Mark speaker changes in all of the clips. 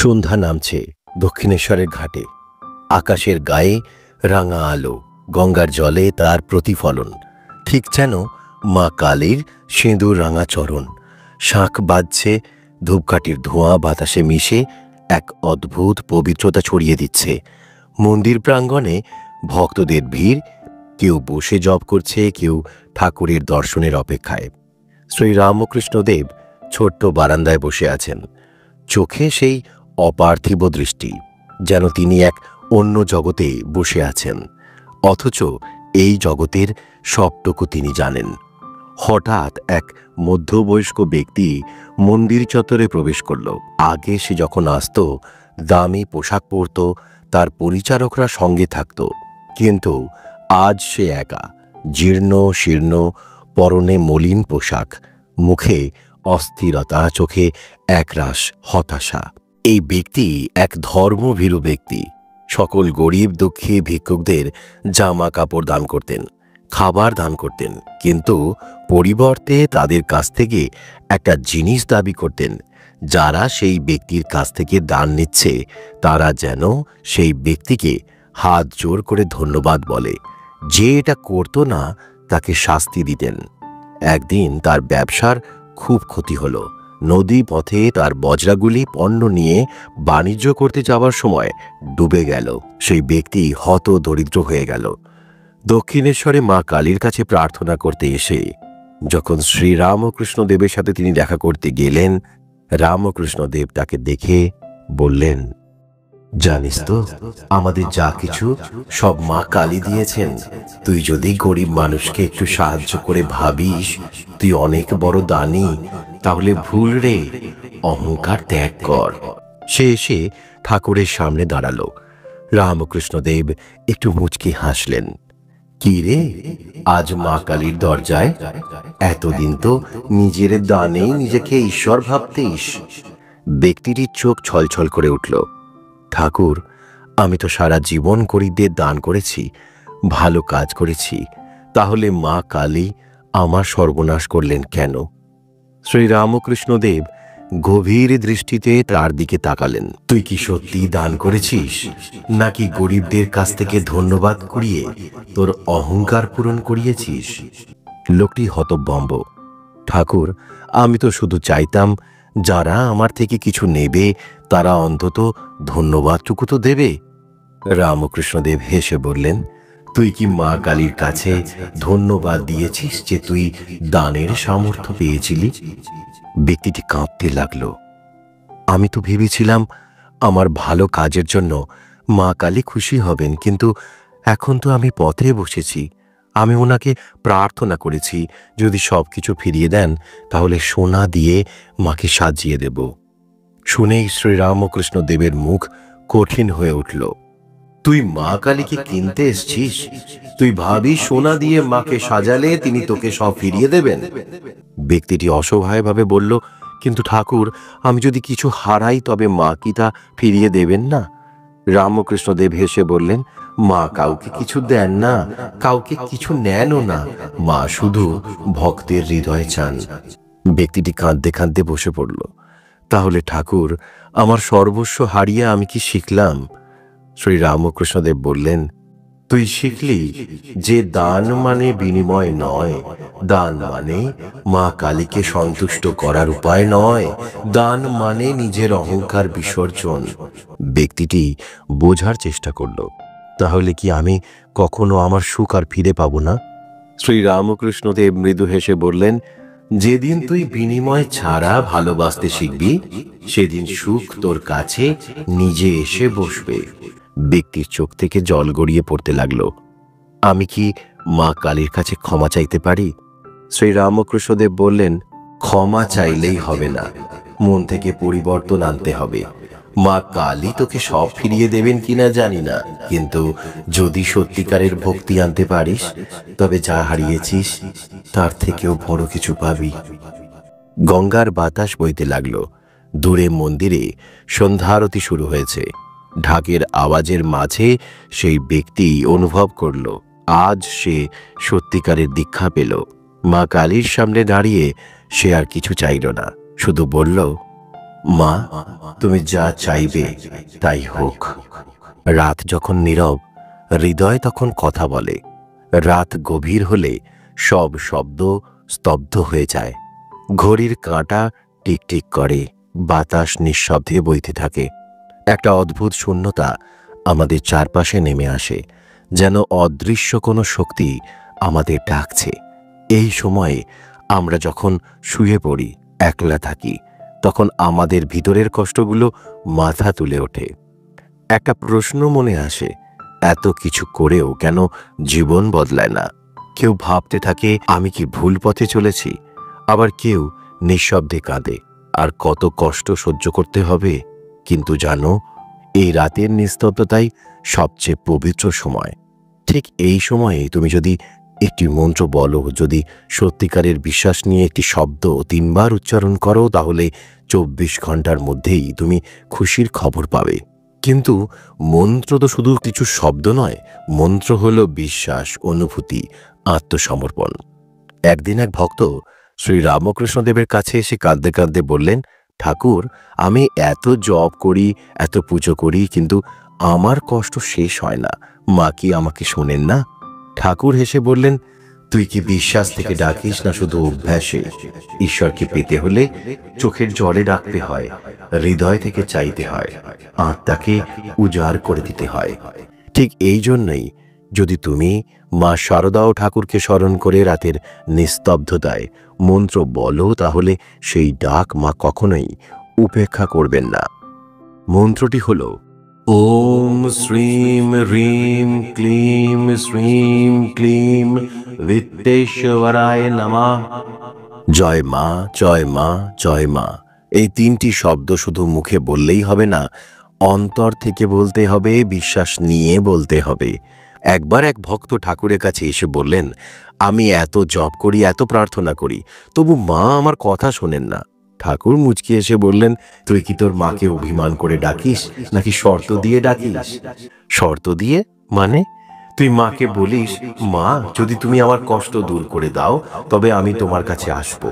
Speaker 1: সন্ধ্যা নামছে দক্ষিণেশ্বরের ঘাটে। আকাশের গায়ে রাঙা আলো, গঙ্গার জলে তার প্রতিফলন, ঠিক যেন মা কালীর সিঁদুর রাঙা চরণ। শাঁখ বাজছে, ধূপকাঠির ধোঁয়া বাতাসে মিশে এক অদ্ভুত পবিত্রতা ছড়িয়ে দিচ্ছে। মন্দির প্রাঙ্গণে ভক্তদের ভিড়, কেউ বসে জপ করছে, কেউ ঠাকুরের দর্শনের অপেক্ষায়। শ্রী রামকৃষ্ণদেব ছোট্ট বারান্দায় বসে আছেন, চোখে সেই অপার্থিব দৃষ্টি, যেন তিনি এক অন্য জগতে বসে আছেন, অথচ এই জগতের সবটুকু তিনি জানেন। হঠাৎ এক মধ্যবয়স্ক ব্যক্তি মন্দির চত্বরে প্রবেশ করল। আগে সে যখন আসত, দামি পোশাক পরত, তার পরিচারকরা সঙ্গে থাকত, কিন্তু আজ সে একা, জীর্ণ শীর্ণ, পরনে মলিন পোশাক, মুখে অস্থিরতা, চোখে একরাশ হতাশা। এই ব্যক্তি এক ধর্মভীরু ব্যক্তি। সকল গরিব দুঃখী ভিক্ষুকদের জামা কাপড় দান করতেন, খাবার দান করতেন, কিন্তু পরিবর্তে তাদের কাছ থেকে একটা জিনিস দাবি করতেন। যারা সেই ব্যক্তির কাছ থেকে দান নিচ্ছে, তারা যেন সেই ব্যক্তিকে হাত জোর করে ধন্যবাদ বলে। যে এটা করত না, তাকে শাস্তি দিতেন। একদিন তার ব্যবসার খুব ক্ষতি হলো। নদী পথে তার বজরাগুলি পণ্য নিয়ে বাণিজ্য করতে যাওয়ার সময় ডুবে গেল। সেই ব্যক্তি হত দরিদ্র হয়ে গেল। দক্ষিণেশ্বরে মা কালীর কাছে প্রার্থনা করতে এসে যখন শ্রী রামকৃষ্ণদেবের সাথে তিনি দেখা করতে গেলেন, রামকৃষ্ণদেব তাকে দেখে বললেন, জানিস তো, আমাদের যা কিছু সব মা কালী দিয়েছেন। তুই যদি গরিব মানুষকে একটু সাহায্য করে ভাবিস তুই অনেক বড় দানি, তাহলে ভুল রে, অহংকার ত্যাগ কর। সে এসে ঠাকুরের সামনে দাঁড়ালো। রামকৃষ্ণদেব একটু মুচকি হাসলেন। কি রে, আজ মা কালীর দরজায়? এতদিন তো নিজের দানেই নিজেকে ঈশ্বর ভাবতিস। ব্যক্তিটির চোখ ছলছল করে উঠল। ঠাকুর, আমি তো সারা জীবন গরিবদের দান করেছি, ভালো কাজ করেছি, তাহলে মা কালী আমার সর্বনাশ করলেন কেন? শ্রী রামকৃষ্ণদেব গভীর দৃষ্টিতে তার দিকে তাকালেন। তুই কি সত্যি দান করেছিস, নাকি গরিবদের কাছ থেকে ধন্যবাদ কুড়িয়ে তোর অহংকার পূরণ করিয়েছিস? লোকটি হতভম্ব। ঠাকুর, আমি তো শুধু চাইতাম যারা আমার থেকে কিছু নেবে তারা অন্তত ধন্যবাদটুকু তো দেবে। রামকৃষ্ণদেব হেসে বললেন, তুই কি মা কালীর কাছে ধন্যবাদ দিয়েছিস যে তুই দানের সামর্থ্য পেয়েছিলি? ব্যক্তিটি কাঁপতে লাগলো। আমি তো ভেবেছিলাম আমার ভালো কাজের জন্য মা কালী খুশি হবেন, কিন্তু এখন তো আমি পথে বসেছি। আমি ওনাকে প্রার্থনা করেছি যদি সবকিছু ফিরিয়ে দেন তাহলে সোনা দিয়ে মাকে সাজিয়ে দেব। শুনেই শ্রী রামকৃষ্ণদেবের মুখ কঠিন হয়ে উঠল। তুই মা কালীকে কিনতে এসছিস? তুই ভাবি সোনা দিয়ে মাকে সাজালে তিনি তোকে সব ফিরিয়ে দেবেন? ব্যক্তিটি অসহায়ভাবে বলল, কিন্তু ঠাকুর, আমি যদি কিছু হারাই তবে মা কি তা ফিরিয়ে দেবেন না? রামকৃষ্ণদেব হেসে বললেন, মা কাউকে কিছু দেন না, কাউকে কিছু নেনও না, মা শুধু ভক্তের হৃদয় চান। ব্যক্তিটি কাঁদতে কাঁদতে বসে পড়ল। তাহলে ঠাকুর, আমার সর্বস্ব হারিয়ে আমি কি শিখলাম? শ্রী রামকৃষ্ণদেব বললেন, তুই শিখলি যে দান মানে বিনিময় নয়, দান মানে মা কালীকে সন্তুষ্ট করার উপায় নয়, দান মানে নিজের অহংকার বিসর্জন। ব্যক্তিটি বোঝার চেষ্টা করল, তাহলে কি আমি কখনো আমার সুখ আর ফিরে পাবো না? শ্রী রামকৃষ্ণদেব মৃদু হেসে বললেন, যেদিন তুই বিনিময় ছাড়া ভালোবাসতে শিখবি, সেদিন সুখ তোর কাছে নিজে এসে বসবে। ব্যক্তির চোখ থেকে জল গড়িয়ে পড়তে লাগলো। আমি কি মা কালীর কাছে ক্ষমা চাইতে পারি? শ্রী রামকৃষ্ণদেব বললেন, ক্ষমা চাইলেই হবে না, মন থেকে পরিবর্তন আনতে হবে। মা কালী তোকে সব ফিরিয়ে দেবেন কিনা জানি না, কিন্তু যদি সত্যিকারের ভক্তি আনতে পারিস তবে যা হারিয়েছিস তার থেকেও বড় কিছু পাবি। গঙ্গার বাতাস বইতে লাগলো। দূরে মন্দিরে সন্ধ্যারতি শুরু হয়েছে। ঢাকের আওয়াজের মাঝে সেই ব্যক্তি অনুভব করল আজ সে সত্যিকারের দীক্ষা পেল। মা কালীর সামনে দাঁড়িয়ে সে আর কিছু চাইল না, শুধু বলল, মা, তুমি যা চাইবে তাই হোক। রাত যখন নীরব, হৃদয় তখন কথা বলে। রাত গভীর হলে সব শব্দ স্তব্ধ হয়ে যায়। ঘড়ির কাঁটা টিকটিক করে, বাতাস নিঃশব্দে বইতে থাকে। একটা অদ্ভুত শূন্যতা আমাদের চারপাশে নেমে আসে, যেন অদৃশ্য কোনো শক্তি আমাদের ডাকছে। এই সময়ে আমরা যখন শুয়ে পড়ি, একলা থাকি, তখন আমাদের ভিতরের কষ্টগুলো মাথা তুলে ওঠে। একটা প্রশ্ন মনে আসে, এত কিছু করেও কেন জীবন বদলায় না? কেউ ভাবতে থাকে আমি কি ভুল পথে চলেছি, আবার কেউ নিঃশব্দে কাঁদে। আর কত কষ্ট সহ্য করতে হবে। কিন্তু জানো, এই রাতের নিস্তব্ধতাই সবচেয়ে পবিত্র সময়। ঠিক এই সময়ে তুমি যদি একটি মন্ত্র বলো, যদি সত্যিকারের বিশ্বাস নিয়ে একটি শব্দ 3 বার উচ্চারণ করো, তাহলে 24 ঘন্টার মধ্যেই তুমি খুশির খবর পাবে। কিন্তু মন্ত্র তো শুধু কিছু শব্দ নয়, মন্ত্র হলো বিশ্বাস, অনুভূতি, আত্মসমর্পণ। একদিন এক ভক্ত শ্রী রামকৃষ্ণদেবের কাছে এসে কাঁদতে কাঁদতে বললেন, ঠাকুর, আমি এত জপ করি, এত পুজো করি, কিন্তু আমার কষ্ট শেষ হয় না। মা কি আমাকে শোনেন না? ঠাকুর হেসে বললেন, তুই কি বিশ্বাস থেকে ডাকিস না শুধু অভ্যাসে? ঈশ্বরকে পেতে হলে চোখের জলে ডাকতে হয়, হৃদয় থেকে চাইতে হয়, আত্মাকে উজাড় করে দিতে হয়। ঠিক এই জন্যই যদি তুমি মা শারদা ও ঠাকুরকে স্মরণ করে রাতের নিস্তব্ধতায় মন্ত্র বলো, তাহলে সেই ডাক মা কখনোই উপেক্ষা করবেন না। মন্ত্রটি হল ওম শ্রীম হ্রিম ক্লিম শ্রীম ক্লিম বিত্তেশ্বরায় নমঃ। জয় মা, জয় মা, জয় মা। এই 3টি শব্দ শুধু মুখে বললেই হবে না, অন্তর থেকে বলতে হবে, বিশ্বাস নিয়ে বলতে হবে। একবার এক ভক্ত ঠাকুরের কাছে এসে বললেন, আমি এত জপ করি, এত প্রার্থনা করি, তবু মা আমার কথা শোনেন না। ঠাকুর মুচকি এসে বললেন, তুই কি তোর মাকে অভিমান করে ডাকিস, নাকি শর্ত দিয়ে ডাকিস? শর্ত দিয়ে মানে? তুই মাকে বলিস, মা, যদি তুমি আমার কষ্ট দূর করে দাও, তবে আমি তোমার কাছে আসব।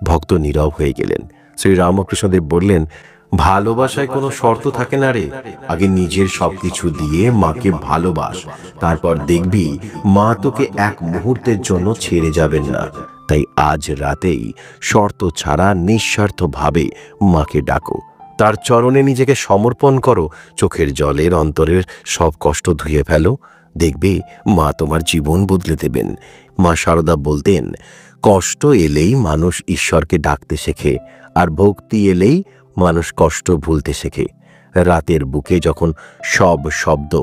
Speaker 1: ভক্ত নীরব হয়ে গেলেন। শ্রী রামকৃষ্ণদেব বললেন, ভালোবাসায় কোনো শর্ত থাকে না রে। আগে নিজের সবকিছু দিয়ে মাকে ভালোবাস, তারপর দেখবি মা তোকে এক মুহূর্তের জন্য ছেড়ে যাবেন না। তাই আজ রাতেই শর্ত ছাড়া নিঃস্বার্থভাবে মাকে ডাকো, তার চরণে নিজেকে সমর্পণ করো, চোখের জলের অন্তরের সব কষ্ট ধুয়ে ফেলো। দেখবে মা তোমার জীবন বদলে দেবেন। মা শারদা বলতেন, কষ্ট এলেই মানুষ ঈশ্বরকে ডাকতে শেখে, আর ভক্তি এলেই মানুষ কষ্ট ভুলতে শেখে। রাতের বুকে যখন সব শব্দ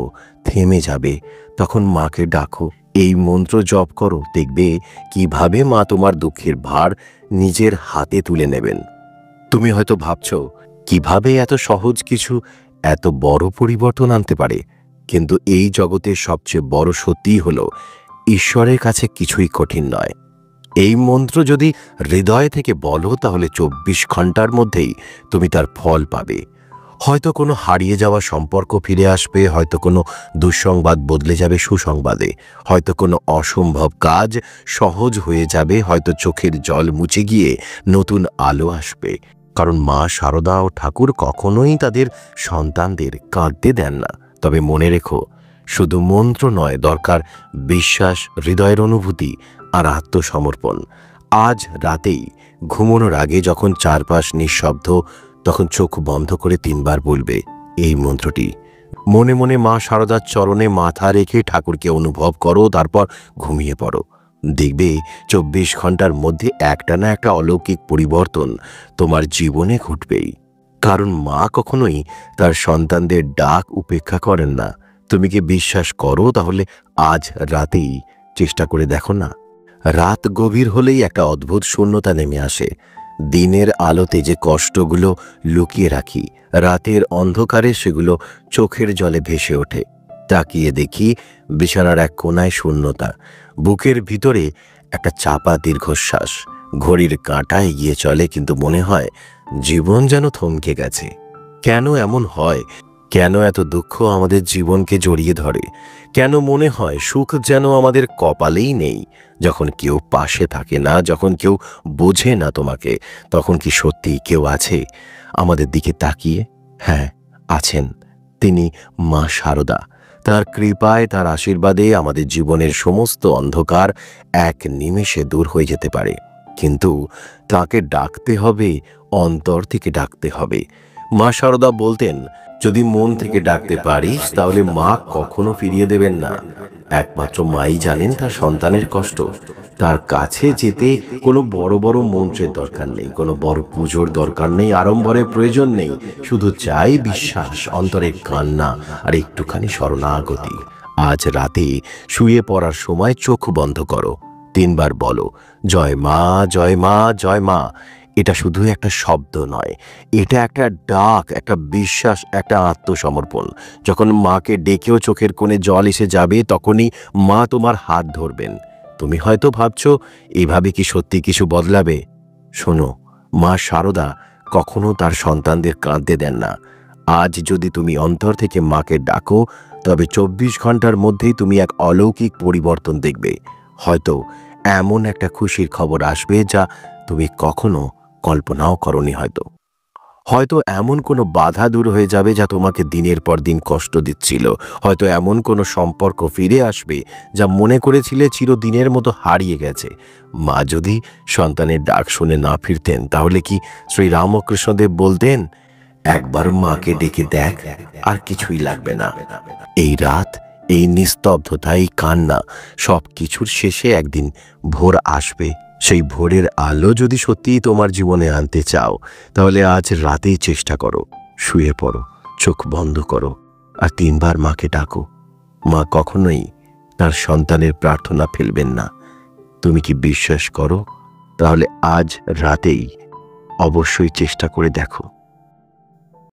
Speaker 1: থেমে যাবে, তখন মাকে ডাকো, এই মন্ত্র জপ করো, দেখবে কিভাবে মা তোমার দুঃখের ভার নিজের হাতে তুলে নেবেন। তুমি হয়তো ভাবছো, কিভাবে এত সহজ কিছু এত বড় পরিবর্তন আনতে পারে? কিন্তু এই জগতের সবচেয়ে বড় সত্যি হলো, ঈশ্বরের কাছে কিছুই কঠিন নয়। এই মন্ত্র যদি হৃদয় থেকে বলো, তাহলে 24 ঘন্টার মধ্যেই তুমি তার ফল পাবে। হয়তো কোনো হারিয়ে যাওয়া সম্পর্ক ফিরে আসবে, হয়তো কোনো দুঃসংবাদ বদলে যাবে সুসংবাদে, হয়তো কোনো অসম্ভব কাজ সহজ হয়ে যাবে, হয়তো চোখের জল মুছে গিয়ে নতুন আলো আসবে। কারণ মা শারদা ও ঠাকুর কখনোই তাদের সন্তানদের কাঁদতে দেন না। তবে মনে রেখো, শুধু মন্ত্র নয়, দরকার বিশ্বাস, হৃদয়ের অনুভূতি আর আত্মসমর্পণ। আজ রাতেই ঘুমানোর আগে যখন চারপাশ নিঃশব্দ, তখন চোখ বন্ধ করে 3 বার বলবে এই মন্ত্রটি। মনে মনে মা শারদার চরণে মাথা রেখে ঠাকুরকে অনুভব করো, তারপর ঘুমিয়ে পড়ো। দেখবে 24 ঘন্টার মধ্যে একটা না একটা অলৌকিক পরিবর্তন তোমার জীবনে ঘটবেই। কারণ মা কখনোই তার সন্তানদের ডাক উপেক্ষা করেন না। তুমি কি বিশ্বাস করো? তাহলে আজ রাতেই চেষ্টা করে দেখো না। রাত গভীর হলেই একটা অদ্ভুত শূন্যতা নেমে আসে। দিনের আলোতে যে কষ্টগুলো লুকিয়ে রাখি, রাতের অন্ধকারে সেগুলো চোখের জলে ভেসে ওঠে। তাকিয়ে দেখি বিছানার এক কোনায় শূন্যতা, বুকের ভিতরে একটা চাপা দীর্ঘশ্বাস। ঘড়ির কাঁটা এগিয়ে চলে, কিন্তু মনে হয় জীবন যেন থমকে গেছে। কেন এমন হয়? কেন এত দুঃখ আমাদের জীবনকে জড়িয়ে ধরে? কেন মনে হয় সুখ যেন আমাদের কপালেই নেই? যখন কেউ পাশে থাকে না, যখন কেউ বোঝে না তোমাকে, তখন কি সত্যি কেউ আছে? আমাদের দিকে তাকিয়ে? হ্যাঁ, আছেন। তিনি মা শারদা। তার কৃপায়, তার আশীর্বাদে আমাদের জীবনের সমস্ত অন্ধকার এক নিমেষে দূর হয়ে যেতে পারে। কিন্তু তাকে ডাকতে হবে, অন্তর থেকে ডাকতে হবে। মা শারদা বলতেন, যদি মন থেকে ডাকতে পারিস তাহলে মা কখনো ফিরিয়ে দেবেন না। একমাত্র মাই জানেন তার সন্তানের কষ্ট। তার কাছে যেতে কোনো বড় বড় মন্ত্রের দরকার নেই, কোনো বড় পুজোর দরকার নেই, আড়ম্বরের প্রয়োজন নেই। শুধু চাই বিশ্বাস, অন্তরের কান্না আর একটুখানি শরণাগতি। আজ রাতে শুয়ে পড়ার সময় চোখ বন্ধ করো, 3 বার বলো, জয় মা, জয় মা, জয় মা। এটা শুধু একটা শব্দ নয়, এটা একটা ডাক, একটা বিশ্বাস, একটা আত্মসমর্পণ। যখন মাকে ডেকেও চোখের কোণে জল এসে যাবে, তখনই মা তোমার হাত ধরবেন। তুমি হয়তো ভাবছো, এভাবে কি সত্যি কিছু বদলাবে? শোনো, মা শারদা কখনো তার সন্তানদের কাঁদতে দেন না। আজ যদি তুমি অন্তর থেকে মাকে ডাকো, তবে 24 ঘন্টার মধ্যেই তুমি এক অলৌকিক পরিবর্তন দেখবে। হয়তো এমন একটা খুশির খবর আসবে যা তুমি কখনো কল্পনাও করনি। হয়তো এমন কোনো বাধা দূর হয়ে যাবে যা তোমাকে দিনের পর দিন কষ্ট দিচ্ছিল। হয়তো এমন কোনো সম্পর্ক ফিরে আসবে যা মনে করেছিলে চিরদিনের মতো হারিয়ে গেছে। মা যদি সন্তানের ডাক শুনে না ফিরতেন, তাহলে কি শ্রী রামকৃষ্ণদেব বলতেন, একবার মাকে ডেকে দেখ, আর কিছুই লাগবে না? এই রাত, এই নিস্তব্ধতা, এই কান্না, সব কিছুর শেষে একদিন ভোর আসবে। সেই ভোরের আলো যদি সত্যিই তোমার জীবনে আনতে চাও, তাহলে আজ রাতেই চেষ্টা করো। শুয়ে পড়ো, চোখ বন্ধ করো, আর 3 বার মাকে ডাকো। মা কখনোই তার সন্তানের প্রার্থনা ফেলবেন না। তুমি কি বিশ্বাস করো? তাহলে আজ রাতেই অবশ্যই চেষ্টা করে দেখো।